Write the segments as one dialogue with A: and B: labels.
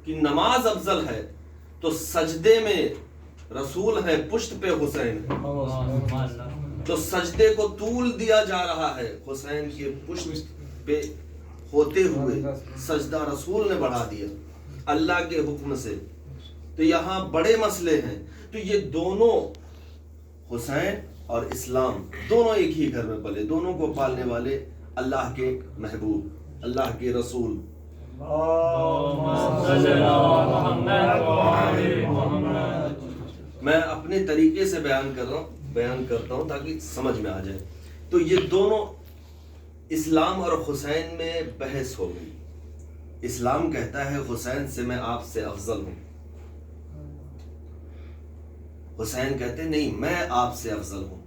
A: کہ نماز افضل ہے تو سجدے میں رسول ہے، پشت پہ حسین ہے، تو سجدے کو طول دیا جا رہا ہے، حسین کے پشت پہ ہوتے ہوئے سجدہ رسول نے بڑھا دیا اللہ کے حکم سے۔ تو یہاں بڑے مسئلے ہیں۔ تو یہ دونوں، حسین اور اسلام، دونوں ایک ہی گھر میں پلے، دونوں کو پالنے والے اللہ کے محبوب، اللہ کے رسول۔ میں اپنے طریقے سے بیان کرتا ہوں تاکہ سمجھ میں آ جائے۔ تو یہ دونوں، اسلام اور حسین میں بحث ہو گئی۔ اسلام کہتا ہے حسین سے میں آپ سے افضل ہوں، حسین کہتے نہیں میں آپ سے افضل ہوں۔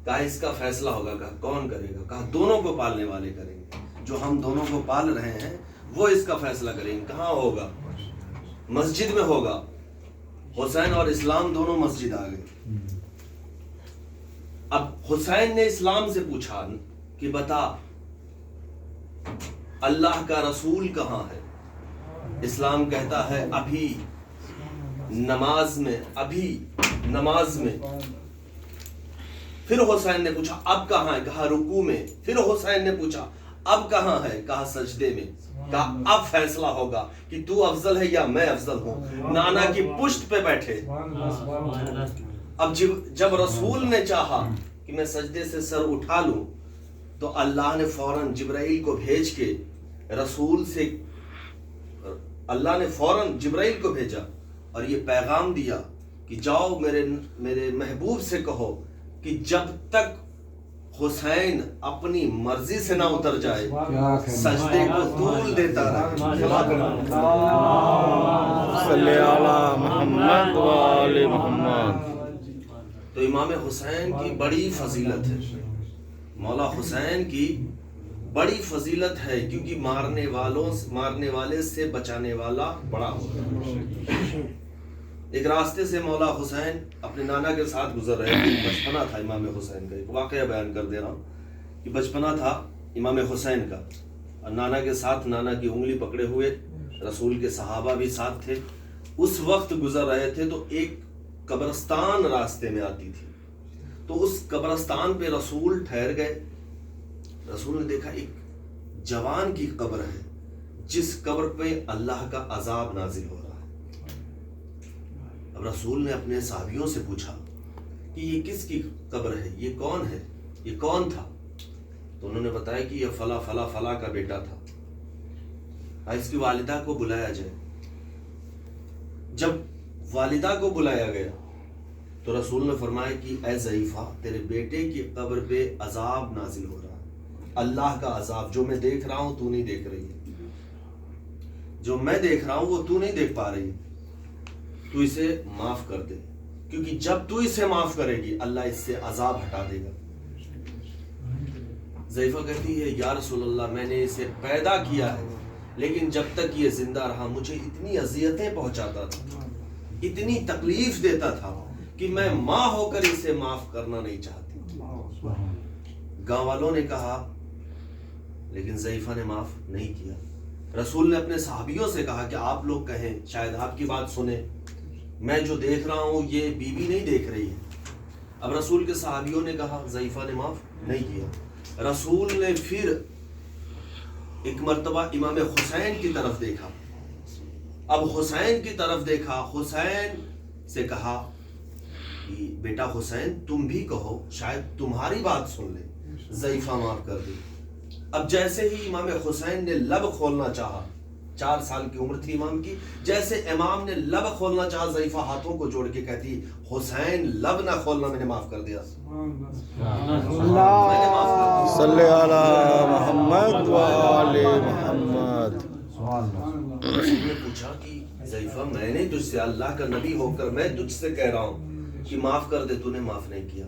A: کہا اس کا فیصلہ ہوگا، کہا کون کرے گا؟ کہا دونوں کو پالنے والے کریں گے، جو ہم دونوں کو پال رہے ہیں وہ اس کا فیصلہ کریں گے۔ کہاں ہوگا؟ مسجد میں ہوگا۔ حسین اور اسلام دونوں مسجد آ گئے۔ اب حسین نے اسلام سے پوچھا کہ بتا اللہ کا رسول کہاں ہے؟ اسلام کہتا ہے ابھی نماز میں، ابھی نماز میں۔ پھر حسین نے پوچھا اب کہاں ہے؟ کہا رکوع میں۔ پھر حسین نے پوچھا اب کہاں ہے؟ کہا سجدے میں۔ کہا اب فیصلہ ہوگا کہ تو افضل ہے یا میں افضل ہوں۔ نانا کی پشت پہ بیٹھے۔ اب جب رسول نے چاہا کہ میں سجدے سے سر اٹھا لوں تو اللہ نے فوراً جبرائیل کو بھیج کے رسول سے، اللہ نے فوراً جبرائیل کو بھیجا اور یہ پیغام دیا کہ جاؤ میرے محبوب سے کہو کہ جب تک حسین اپنی مرضی سے نہ اتر جائے سجدے کو طول دیتا رہے۔
B: صلی علی محمد و آل محمد۔
A: تو امام حسین کی بڑی فضیلت ہے، مولا حسین کی بڑی فضیلت ہے، کیونکہ مارنے والے سے بچانے والا بڑا ہوتا ہے۔ ایک راستے سے مولا حسین اپنے نانا کے ساتھ گزر رہے تھے۔ بچپنا تھا امام حسین کا، ایک واقعہ بیان کر دے رہا ہوں کہ بچپنا تھا امام حسین کا، اور نانا کے ساتھ نانا کی انگلی پکڑے ہوئے، رسول کے صحابہ بھی ساتھ تھے۔ اس وقت گزر رہے تھے تو ایک قبرستان راستے میں آتی تھی، تو اس قبرستان پہ رسول ٹھہر گئے۔ رسول نے دیکھا ایک جوان کی قبر ہے جس قبر پہ اللہ کا عذاب نازل ہو رہا ہے۔ اب رسول نے اپنے صحابیوں سے پوچھا کہ یہ کس کی قبر ہے، یہ کون ہے، یہ کون تھا؟ تو انہوں نے بتایا کہ یہ فلاں فلاں فلاں کا بیٹا تھا، اس کی والدہ کو بلایا جائے۔ جب والدہ کو بلایا گیا تو رسول نے فرمایا کہ اے ضعیفہ، تیرے بیٹے کی قبر پہ عذاب نازل ہو رہا ہے، اللہ کا عذاب، جو میں دیکھ رہا ہوں تو نہیں دیکھ رہی ہے، جو میں دیکھ رہا ہوں وہ تو نہیں دیکھ پا رہی ہے، تو اسے معاف کر دے، کیونکہ جب تو اسے معاف کرے گی اللہ اس سے عذاب ہٹا دے گا۔ ضعیفہ کہتی ہے یا رسول اللہ، میں نے اسے پیدا کیا ہے لیکن جب تک یہ زندہ رہا مجھے اتنی اذیتیں پہنچاتا تھا، اتنی تکلیف دیتا تھا کہ میں ماں ہو کر اسے معاف کرنا نہیں چاہتی۔ گاؤں والوں نے کہا لیکن ضعیفہ نے معاف نہیں کیا۔ رسول نے اپنے صحابیوں سے کہا کہ آپ لوگ کہیں، شاید آپ کی بات سنیں، میں جو دیکھ رہا ہوں یہ بیوی نہیں دیکھ رہی ہے۔ اب رسول کے صحابیوں نے کہا ضعیفہ نے معاف نہیں کیا۔ رسول نے پھر ایک مرتبہ امام حسین کی طرف دیکھا، اب حسین کی طرف دیکھا، حسین سے کہا کہ بیٹا حسین تم بھی کہو، شاید تمہاری بات سن لے، ضعیفہ معاف کر دی۔ اب جیسے ہی امام حسین نے لب کھولنا چاہا، 4 سال کی عمر تھی امام کی، جیسے امام نے لب کھولنا چاہا ضعیفہ ہاتھوں کو جوڑ کے کہتی حسین لب نہ کھولنا، میں نے معاف کر دیا،
B: صلی علی محمد و آل محمد۔
A: رسول نے پوچھا کہ ضعیفہ میں نے تجھ سے، اللہ کا نبی ہو کر میں تجھ سے کہہ رہا ہوں کہ معاف کر دے، تو نے معاف نہیں کیا۔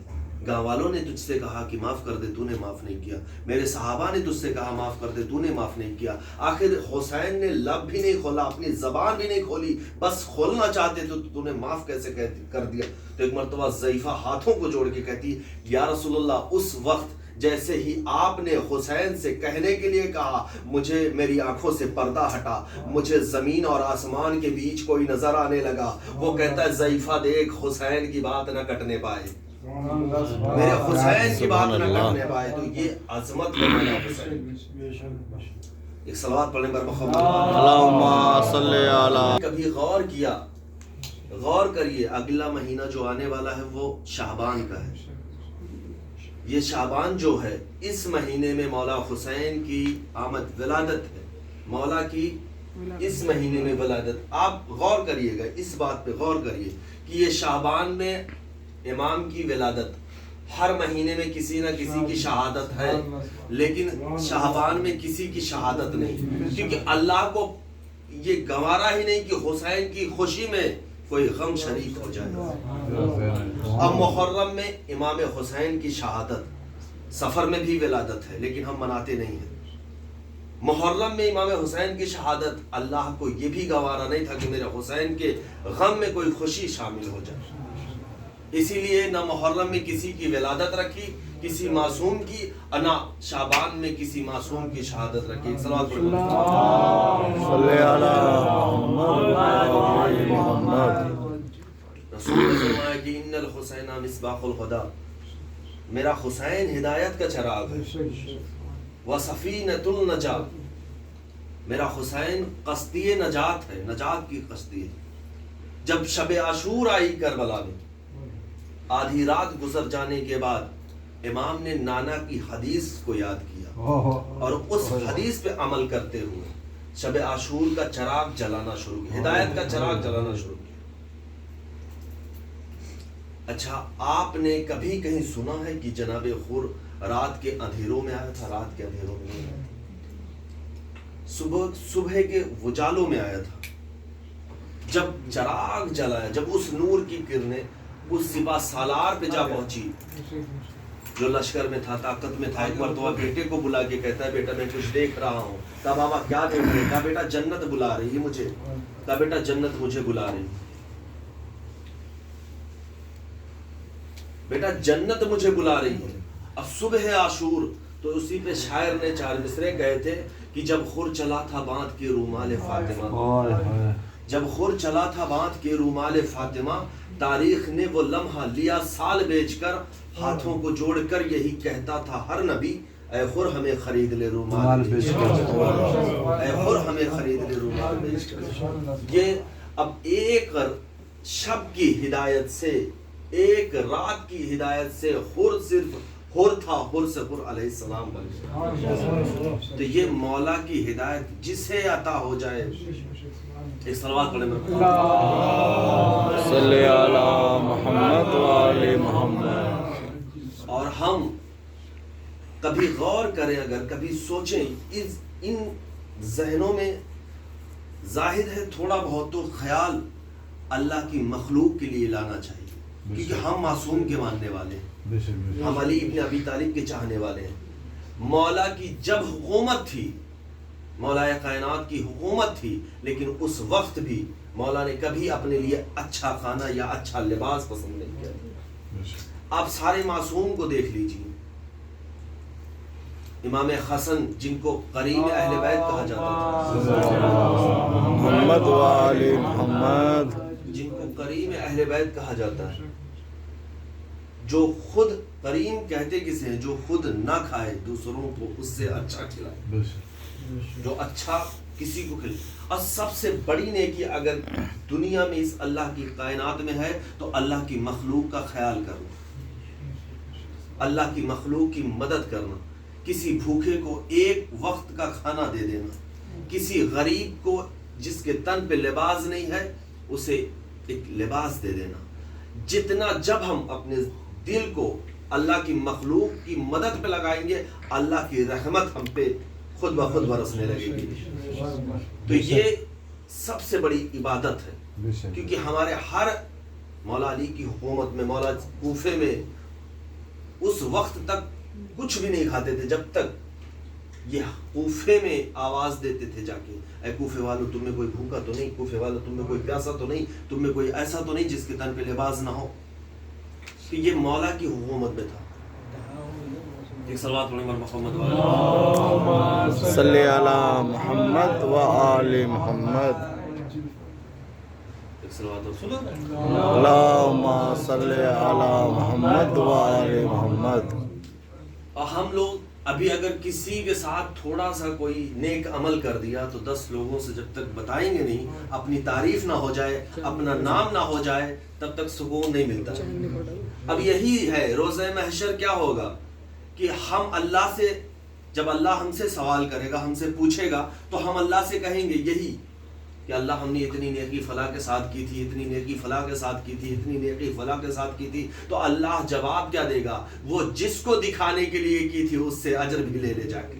A: گاؤں والوں نے تجھ سے کہا کہ معاف کر دے، تو نے معاف نہیں کیا۔ میرے صحابہ نے تجھ سے کہا معاف کر دے، تو نے معاف نہیں کیا۔ آخر حسین نے لب بھی نہیں کھولا، اپنی زبان بھی نہیں کھولی، بس کھولنا چاہتے تو نے معاف کیسے کر دیا؟ تو ایک مرتبہ ضعیفہ ہاتھوں کو جوڑ کے کہتی یا رسول اللہ، اس وقت جیسے ہی آپ نے حسین سے کہنے کے لیے کہا مجھے میری آنکھوں سے پردہ ہٹا، مجھے زمین اور آسمان کے بیچ کوئی نظر آنے لگا، وہ کہتا ہے ضعیفہ دیکھ حسین کی بات نہ کٹنے پائے، میرے حسین کی بات نہ کٹنے پائے۔ تو یہ عظمت ہے مولا حسین۔ ایک صلوات پڑھنے پر محمد
B: اللہم صلی علی۔
A: کبھی غور کیا، غور کریے اگلا مہینہ جو آنے والا ہے وہ شعبان کا ہے۔ یہ شعبان جو ہے اس مہینے میں مولا حسین کی آمد، ولادت ہے، مولا کی اس مہینے میں ولادت۔ آپ غور کریے گا اس بات پہ، غور کریے کہ یہ شعبان میں امام کی ولادت، ہر مہینے میں کسی نہ کسی کی شہادت ہے، لیکن شعبان میں کسی کی شہادت نہیں، کیونکہ اللہ کو یہ گوارا ہی نہیں کہ حسین کی خوشی میں کوئی غم شریک ہو جائے۔ اب محرم میں امام حسین کی شہادت، سفر میں بھی ولادت ہے لیکن ہم مناتے نہیں ہیں۔ محرم میں امام حسین کی شہادت، اللہ کو یہ بھی گوارا نہیں تھا کہ میرے حسین کے غم میں کوئی خوشی شامل ہو جائے، اسی لیے نہ محرم میں کسی کی ولادت رکھی کسی معصوم کی، نہ شعبان میں کسی معصوم کی شہادت رکھی۔ صلوات پڑھیں۔
B: صلی علی محمد محمد۔
A: رسول نے فرمایا کہ ان الحسین مصباح الہدی، میرا حسین ہدایت کا چراغ ہے، وسفینۃ النجات، میرا حسین کشتی نجات ہے، نجات کی کشتی ہے۔ جب شب عاشور آئی کربلا میں، آدھی رات گزر جانے کے بعد امام نے نانا کی حدیث کو یاد کیا اور اس حدیث پہ عمل کرتے ہوئے شب عاشور کا چراغ جلانا شروع کیا، ہدایت کا چراغ جلانا شروع کیا۔ اچھا، آپ نے کبھی کہیں سنا ہے کہ جناب خور رات کے اندھیروں میں آیا تھا؟ رات کے اندھیروں میں نہیں آیا، صبح کے اجالوں میں آیا تھا۔ جب چراغ جلایا، جب اس نور کی کرنیں اس سپاہ سالار پہ جا پہنچی جو لشکر میں تھا، طاقت میں تھا، ایک مرتبہ بیٹے کو بلا کے کہتا ہے بیٹا میں کچھ دیکھ رہا ہوں۔ کہا بابا کیا دیکھ رہے؟ کہا بیٹا جنت بلا رہی ہے مجھے۔ کہا بیٹا جنت مجھے بلا رہی ہے، بیٹا جنت مجھے بلا رہی ہے۔ اب صبح عاشور تو اسی پہ شاعر نے چار مصرے کہے تھے کہ جب خور چلا تھا باندھ کے رومال فاطمہ، جب خور چلا تھا باندھ کے رومال فاطمہ، تاریخ نے وہ لمحہ لیا سال بیچ کر، ہاتھوں کو جوڑ کر یہی کہتا تھا ہر نبی، اے خور ہمیں خرید لے رومال بیچ کر، اے خور ہمیں خرید لے رومال بیچ کر۔ یہ اب ایک شب کی ہدایت سے، ایک رات کی ہدایت سے خور صرف خور تھا، خور سے خور علیہ السلام بن گیا۔ تو یہ مولا کی ہدایت جسے عطا ہو جائے، ایک صلوات پڑھیں میں
B: صلی علی محمد وآل محمد۔
A: اور ہم کبھی غور کریں، اگر کبھی سوچیں، ان ذہنوں میں ظاہر ہے تھوڑا بہت تو خیال اللہ کی مخلوق کے لیے لانا چاہیے، کیونکہ ہم معصوم کے ماننے والے ہیں، ہم علی ابن ابی طالب کے چاہنے والے ہیں۔ مولا کی جب حکومت تھی، مولا کائنات کی حکومت تھی، لیکن اس وقت بھی مولا نے کبھی اپنے لیے اچھا کھانا یا اچھا لباس پسند نہیں کیا۔ آپ سارے معصوم کو دیکھ لیجیے، امام حسن جن کو قریب اہل بیت کہا جاتا تھا،
B: محمد وآل محمد،
A: جن کو قریب اہل بیت کہا جاتا ہے، جو خود کریم کہتے کسے ہیں؟ جو خود نہ کھائے دوسروں کو اس سے اچھا کھلائے، جو اچھا کسی کو کھلائے۔ اور سب سے بڑی نیکی اگر دنیا میں اس اللہ کی کائنات میں ہے تو اللہ کی مخلوق کا خیال کرنا، اللہ کی مخلوق کی مدد کرنا، کسی بھوکے کو ایک وقت کا کھانا دے دینا، کسی غریب کو جس کے تن پہ لباس نہیں ہے اسے ایک لباس دے دینا۔ جتنا جب ہم اپنے دل کو اللہ کی مخلوق کی مدد پہ لگائیں گے، اللہ کی رحمت ہم پہ خود بخود برسنے لگے گی۔ تو یہ سب سے بڑی عبادت ہے، کیونکہ ہمارے ہر مولا علی کی حکومت میں، مولا کوفے میں اس وقت تک کچھ بھی نہیں کھاتے تھے جب تک یہ کوفے میں آواز دیتے تھے جا کے، اے کوفے والوں تم میں کوئی بھوکا تو نہیں، کوفے والوں تم میں کوئی پیاسا تو نہیں، تم میں کوئی ایسا تو نہیں جس کے تن پہ لباس نہ ہو۔ کہ یہ مولا کی حکومت میں تھا۔ ایک صلوات پڑھیں محمد والے
B: صلی علی محمد و آل محمد
A: ایک صلوات رسول
B: اللہم صلی علی محمد و آل محمد.
A: اور ہم لوگ ابھی اگر کسی کے ساتھ تھوڑا سا کوئی نیک عمل کر دیا تو 10 لوگوں سے جب تک بتائیں گے نہیں، اپنی تعریف نہ ہو جائے، اپنا نام نہ ہو جائے، تب تک سکون نہیں ملتا. اب یہی ہے روزہ محشر کیا ہوگا کہ ہم اللہ سے، جب اللہ ہم سے سوال کرے گا، ہم سے پوچھے گا، تو ہم اللہ سے کہیں گے یہی کہ اللہ ہم نے اتنی نیکی فلاں کے ساتھ کی تھی، اتنی نیکی فلاں کے ساتھ کی تھی، اتنی نیکی فلاں کے ساتھ کی تھی. تو اللہ جواب کیا دے گا؟ وہ جس کو دکھانے کے لیے کی تھی اس سے اجر بھی لے لے جا کے.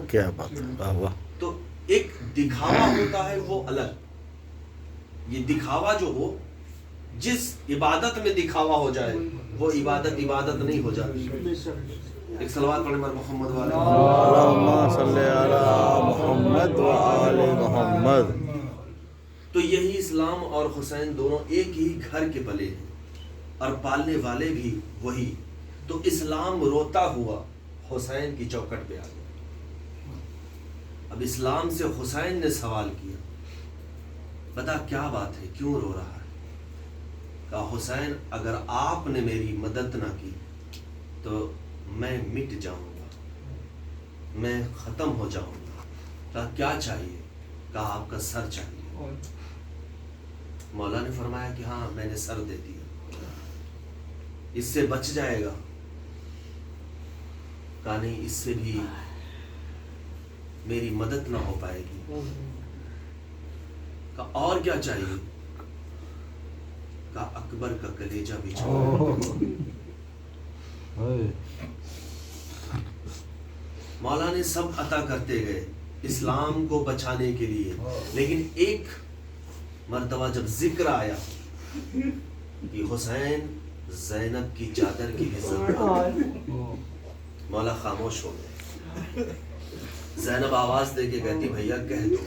B: کیا بات ہے، واہ واہ.
A: تو ایک دکھاوا ہوتا ہے وہ الگ. یہ دکھاوا جو ہو، جس عبادت میں دکھاوا ہو جائے وہ عبادت نہیں ہو جاتی. ایک صلوات پڑھیں محمد والے
B: اللہم صلی علی محمد و آل محمد.
A: تو یہی اسلام اور حسین دونوں ایک ہی گھر کے پلے ہیں اور پالنے والے بھی وہی. تو اسلام روتا ہوا حسین کی چوکھٹ پہ آ گیا. اب اسلام سے حسین نے سوال کیا، بتا کیا بات ہے، کیوں رو رہا ہے؟ کہا حسین اگر آپ نے میری مدد نہ کی تو میں مٹ جاؤں گا، میں ختم ہو جاؤں گا. کہا کیا چاہیے؟ کہا آپ کا سر چاہیے. مولا نے فرمایا کہ ہاں میں نے سر دے دیا، اس سے بچ جائے گا؟ کہا نہیں، اس سے بھی میری مدد نہ ہو پائے گی. کہا اور کیا چاہیے؟ کہا اکبر کا کلیجہ بھی چاہیے. مولا نے سب عطا کرتے گئے اسلام کو بچانے کے لیے. لیکن ایک مرتبہ جب ذکر آیا کہ حسین زینب کی چادر کی عزت، مولا خاموش ہو گئے. زینب آواز دے کے کہتی بھیا کہہ دو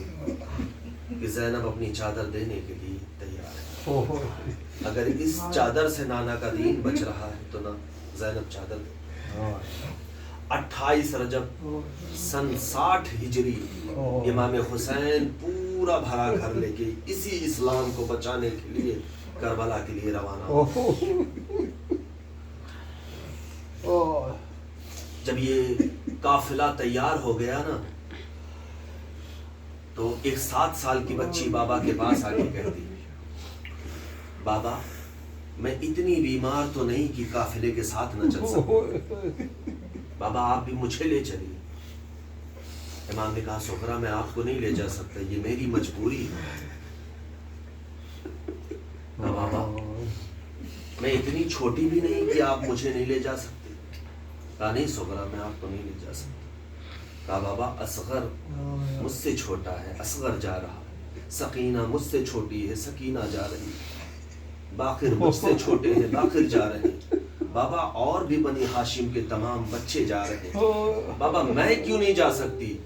A: کہ زینب اپنی چادر دینے کے لیے تیار ہے. اگر اس چادر سے نانا کا دین بچ رہا ہے تو نہ زینب چادر دے. 28 رجب سن 60 ہجری امام حسین پورا بھرا گھر لے کے اسی اسلام کو بچانے کے لیے کربلا کے لیے روانہ ہوئے. جب یہ قافلہ تیار ہو گیا نا تو ایک 7 سال کی بچی بابا کے پاس آ کے کہتی بابا میں اتنی بیمار تو نہیں کہ قافلے کے ساتھ نہ چل سکوں، بابا آپ بھی مجھے لے چلیے. امام نے کہا سغرا میں آپ کو نہیں لے جا سکتا، یہ میری مجبوری ہے. کہا بابا میں اتنی چھوٹی بھی نہیں کہ آپ مجھے نہیں لے جا سکتے. کہا نہیں سغرا میں آپ کو نہیں لے جا سکتا. کہا بابا اصغر مجھ سے چھوٹا ہے، اصغر جا رہا ہے. سکینہ مجھ سے چھوٹی ہے، سکینہ جا رہی ہے. باقر مجھ سے چھوٹے ہیں، باقر جا رہے ہیں. بابا اور بھی بنی ہاشم کے تمام بچے جا رہے ہیں، بابا میں کیوں نہیں جا سکتی؟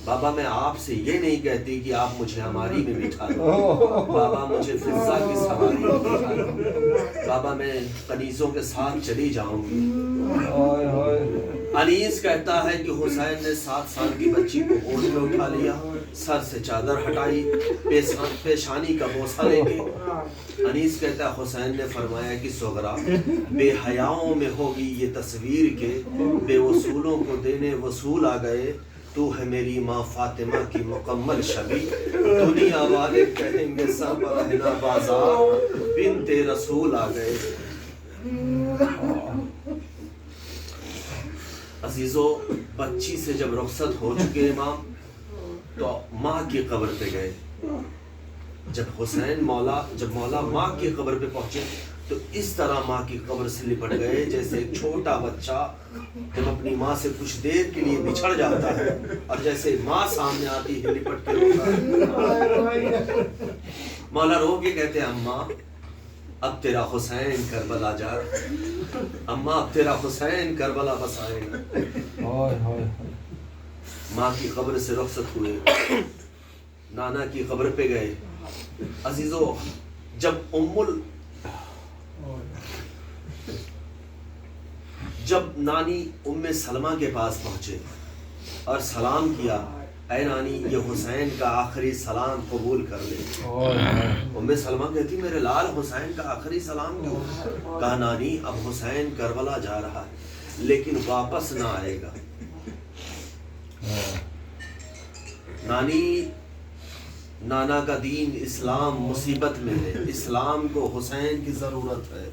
A: بابا میں آپ سے یہ نہیں کہتی کہ آپ مجھے ہماری میں بٹھا دو، بابا مجھے فضا کی سواری میں بٹھا دو، بابا میں قنیزوں کے ساتھ چلی جاؤں گی. انیس کہتا ہے کہ حسین نے 7 سال کی بچی کو گود میں اٹھا لیا، سر سے چادر ہٹائی، پیشانی کا بوسہ لے کے. انیس کہتا ہے حسین نے فرمایا کہ سغرا بے حیاؤں میں ہوگی یہ تصویر کے بے وصولوں کو دینے وصول آ گئے. تو ہے میری ماں فاطمہ کی مکمل شبیہ، دنیا والے کہیں گے سب رہنا بازار بنت رسول آ گئے. عزیزو بچی سے جب رخصت ہو چکے امام تو ماں کی قبر پہ گئے. جب مولا ماں کی قبر پہ پہنچے تو اس طرح ماں کی قبر سے لپٹ گئے جیسے ایک چھوٹا بچہ جب اپنی ماں سے کچھ دیر کے لیے بچھڑ جاتا ہے اور جیسے ماں سامنے آتی ہے لپٹ کے روتا ہے. مولا رو کے کہتے ہیں اماں اب تیرا حسین کربلا جا رہا ہے، اماں اب تیرا حسین کربلا بس آئے گا. ماں کی قبر سے رخصت ہوئے، نانا کی قبر پہ گئے. عزیزو جب نانی ام سلمہ کے پاس پہنچے اور سلام کیا، اے نانی یہ حسین کا آخری سلام قبول کر لے۔ ام سلمہ کہتی میرے لال حسین کا آخری سلام کیوں؟ کہا نانی اب حسین کربلا جا رہا ہے لیکن واپس نہ آئے گا۔ نانی نانا کا دین اسلام مصیبت میں ہے، اسلام کو حسین کی ضرورت ہے۔